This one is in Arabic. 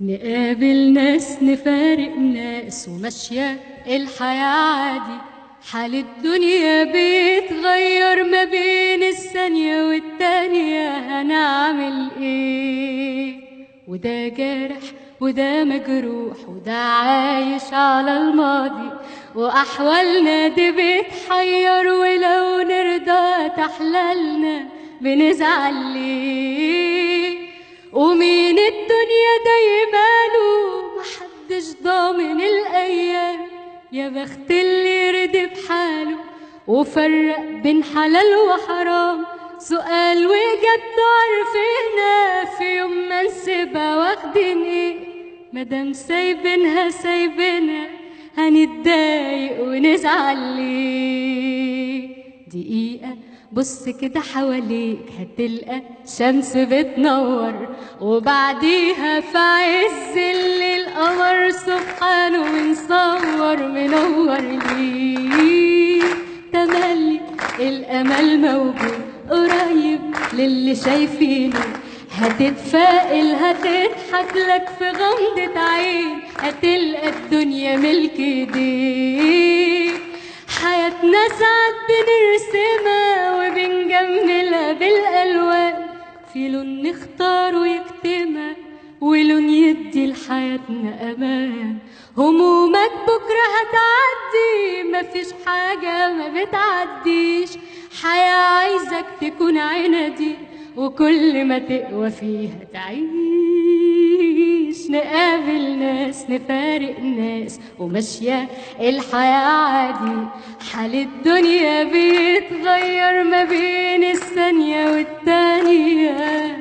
نقابل ناس نفارق ناس وماشية الحياة عادي. حال الدنيا بيتغير ما بين الثانية والتانية، هنعمل ايه؟ وده جارح وده مجروح وده عايش على الماضي، وأحوالنا دي بتحير، ولو نرضى تحلالنا بنزعل ليه؟ ومين الدنيا دايماله محدش ضامن الأيام، يا بخت اللي رضي بحاله وفرق بين حلال وحرام. سؤال وإجابته عارفينها، في يوم ما نسيبها واخدين ايه؟ مادام سايبينها سايبينها هنتضايق ونزعل ليه؟ دقيقة بص كده حواليك هتلقى شمس بتنور، وبعديها في عز الليل قمر سبحانه ونصور منور ليه. تملي الأمل موجود قريب للي شايفينه، هتتفائل هتضحك لك في غمضة عين، هتلقى الدنيا ملك ايديك. حياتنا ساعات بنرسمها وبنجملها بالألوان، في لون نختار ويكتمها ولون يدي لحياتنا أمان. همومك بكرة هتعدي، مفيش حاجة ما بتعديش، حياة عايزك تكون عنادي وكل ما تقوى فيها تعيش. نقابل ناس نفارق ناس وماشية الحياة عادي. حال الدنيا بيتغير ما بين الثانية والتانية،